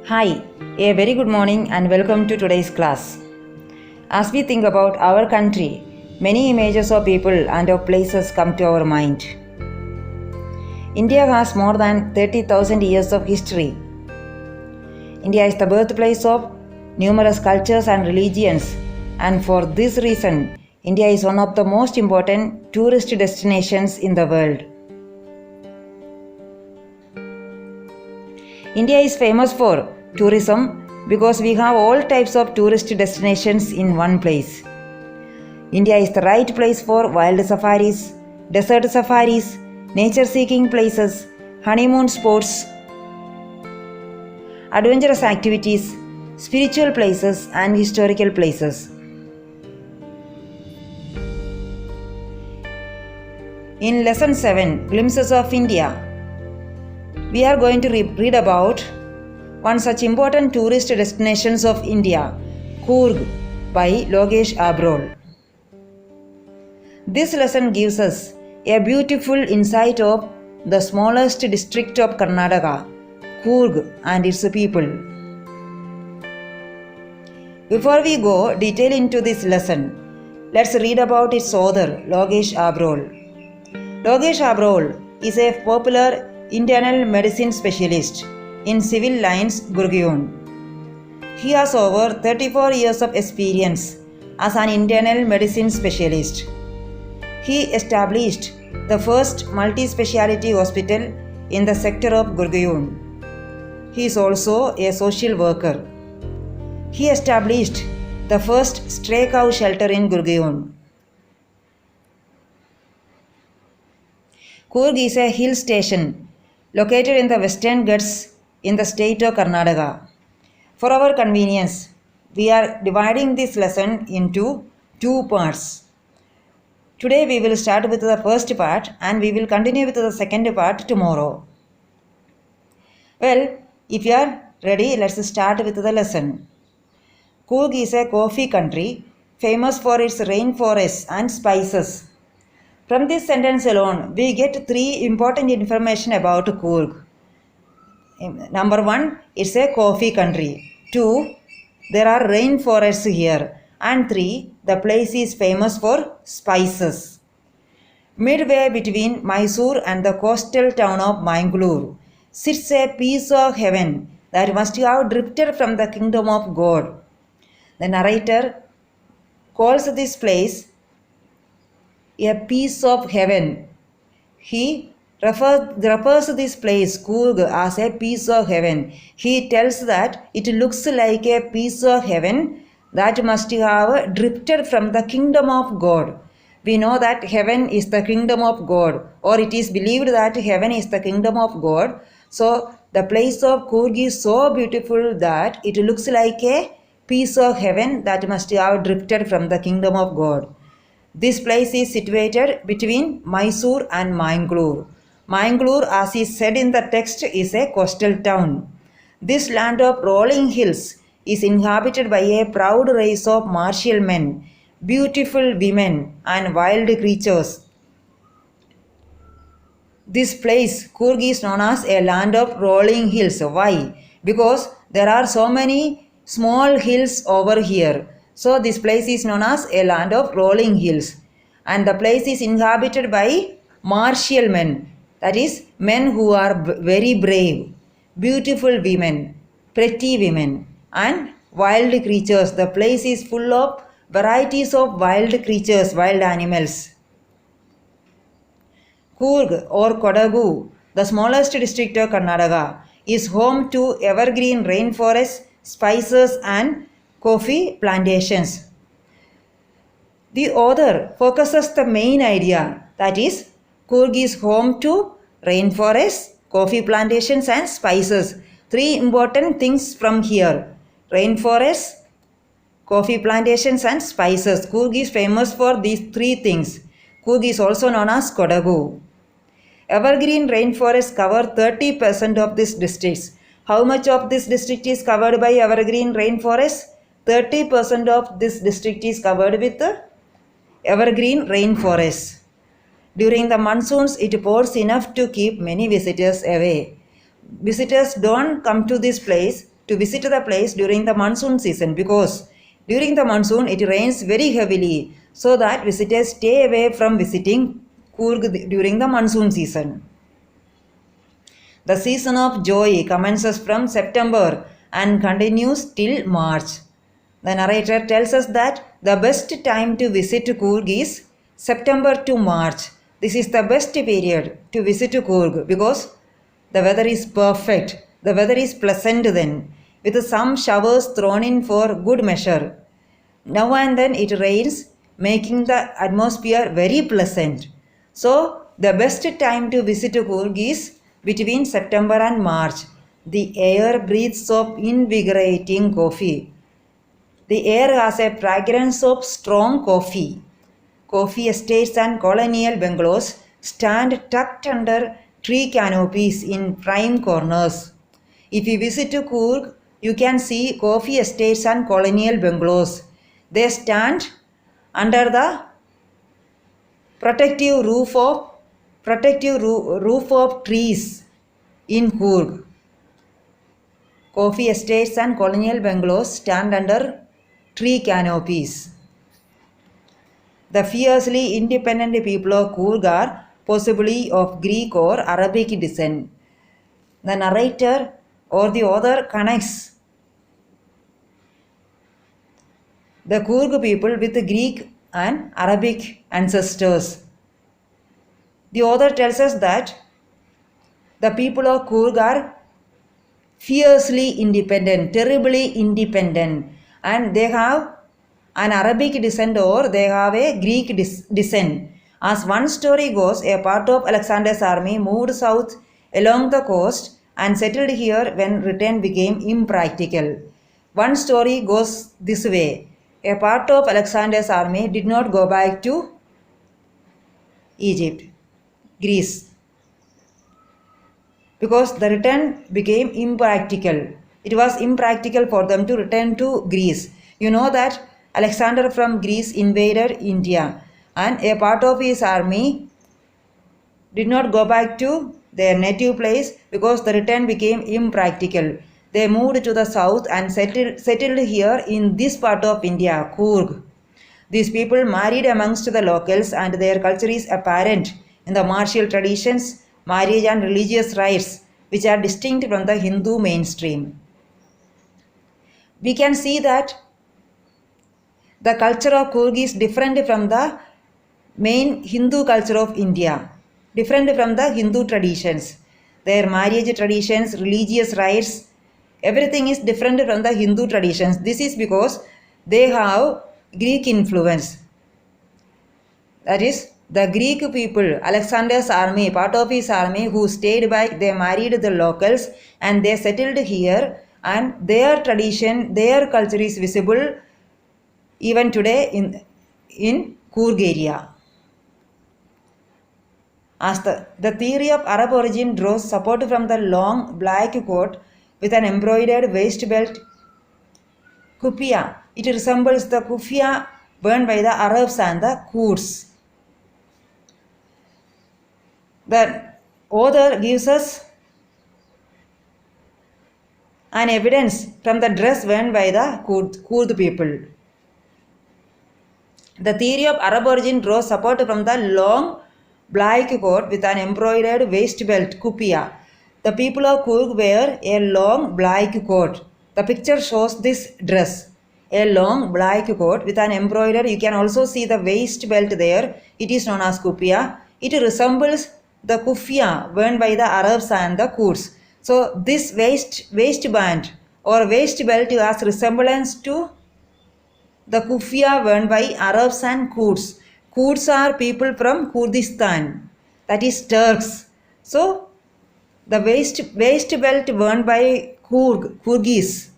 Hi, a very good morning and welcome to today's class. As we think about our country, many images of people and of places come to our mind. India has more than 30,000 years of history. India is the birthplace of numerous cultures and religions, and for this reason, India is one of the most important tourist destinations in the world. India is famous for tourism because we have all types of tourist destinations in one place. India is the right place for wild safaris, desert safaris, nature seeking places, honeymoon sports, adventurous activities, spiritual places, and historical places. In lesson 7, Glimpses of India, we are going to read about one such important tourist destinations of India, Coorg by Logesh Abrol. This lesson gives us a beautiful insight of the smallest district of Karnataka, Coorg, and its people. Before we go detail into this lesson, let's read about its author, Logesh Abrol. Logesh Abrol is a popular internal medicine specialist in civil lines, Gurgaon. He has over 34 years of experience as an internal medicine specialist. He established the first multi-speciality hospital in the sector of Gurgaon. He is also a social worker. He established the first stray cow shelter in Gurgaon. Coorg is a hill station located in the Western Ghats in the state of Karnataka. For our convenience, we are dividing this lesson into two parts. Today we will start with the first part and we will continue with the second part tomorrow. Well, if you are ready, let's start with the lesson. Coorg is a coffee country famous for its rainforests and spices. From this sentence alone, we get three important information about Coorg. Number 1, it's a coffee country. 2, there are rainforests here. And 3, the place is famous for spices. Midway between Mysore and the coastal town of Mangalore sits a piece of heaven that must have drifted from the kingdom of God. The narrator calls this place a piece of heaven. He refers this place, Coorg, as a piece of heaven. He tells that it looks like a piece of heaven that must have drifted from the kingdom of God. We know that heaven is the kingdom of God, or it is believed that heaven is the kingdom of God. So the place of Coorg is so beautiful that it looks like a piece of heaven that must have drifted from the kingdom of God. This place is situated between Mysore and Mangalore. Mangalore, as is said in the text, is a coastal town. This land of rolling hills is inhabited by a proud race of martial men, beautiful women, and wild creatures. This place, Coorg, is known as a land of rolling hills. Why? Because there are so many small hills over here. So this place is known as a land of rolling hills. And the place is inhabited by martial men. That is, men who are very brave, beautiful women, pretty women, and wild creatures. The place is full of varieties of wild creatures, wild animals. Coorg or Kodagu, the smallest district of Karnataka, is home to evergreen rainforests, spices, and coffee plantations. The author focuses the main idea, that is, Coorg is home to rainforests, coffee plantations, and spices. Three important things from here: rainforests, coffee plantations, and spices. Coorg is famous for these three things. Coorg is also known as Kodagu. Evergreen rainforests cover 30% of this district. How much of this district is covered by evergreen rainforests? 30% of this district is covered with evergreen rainforests. During the monsoons, it pours enough to keep many visitors away. Visitors don't come to this place to visit the place during the monsoon season because during the monsoon it rains very heavily, so that visitors stay away from visiting Coorg during the monsoon season. The season of joy commences from September and continues till March. The narrator tells us that the best time to visit Coorg is September to March. This is the best period to visit Coorg because the weather is perfect. The weather is pleasant then, with some showers thrown in for good measure. Now and then it rains, making the atmosphere very pleasant. So, the best time to visit Coorg is between September and March. The air breathes of invigorating coffee. The air has a fragrance of strong coffee. Coffee estates and colonial bungalows stand tucked under tree canopies in prime corners. If you visit Coorg, you can see coffee estates and colonial bungalows. They stand under the protective roof of trees in Coorg. Coffee estates and colonial bungalows stand under tree canopies. The fiercely independent people of Coorg are possibly of Greek or Arabic descent. The narrator or the author connects the Coorg people with Greek and Arabic ancestors. The author tells us that the people of Coorg are fiercely independent, terribly independent, and they have an Arabic descent or they have a Greek descent. As one story goes, a part of Alexander's army moved south along the coast and settled here when return became impractical. One story goes this way. A part of Alexander's army did not go back to Egypt, Greece, because the return became impractical. It was impractical for them to return to Greece. You know that Alexander from Greece invaded India, and a part of his army did not go back to their native place because the return became impractical. They moved to the south and settled here in this part of India, Coorg. These people married amongst the locals and their culture is apparent in the martial traditions, marriage and religious rites, which are distinct from the Hindu mainstream. We can see that the culture of Coorg is different from the main Hindu culture of India, different from the Hindu traditions. Their marriage traditions, religious rites, everything is different from the Hindu traditions. This is because they have Greek influence. That is, the Greek people, Alexander's army, part of his army who stayed back, they married the locals and they settled here, and their tradition, their culture is visible even today in Coorg area. As the theory of Arab origin draws support from the long black coat with an embroidered waist belt, kufiya. It resembles the kufiya worn by the Arabs and the Kurds. The author gives us an evidence from the dress worn by the Kurd people. The theory of Arab origin draws support from the long black coat with an embroidered waist belt, kufiya. The people of Coorg wear a long black coat. The picture shows this dress. A long black coat with an embroidered, you can also see the waist belt there. It is known as kufiya. It resembles the kufiya worn by the Arabs and the Kurds. So this waistband or waist belt has resemblance to the kufiya worn by Arabs and Kurds. Kurds are people from Kurdistan, that is Turks. So the waist belt worn by Kyrgyz.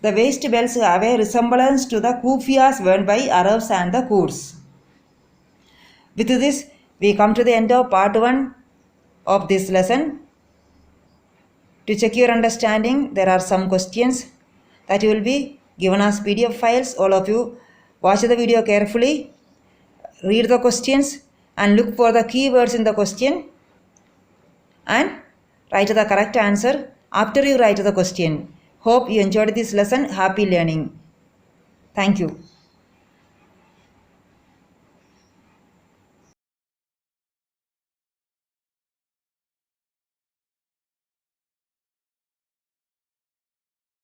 The waist belts have a resemblance to the kufiyas worn by Arabs and the Kurds. With this, we come to the end of part 1 of this lesson. To check your understanding, there are some questions that will be given as PDF files. All of you watch the video carefully, read the questions and look for the keywords in the question and write the correct answer after you write the question. Hope you enjoyed this lesson. Happy learning. Thank you.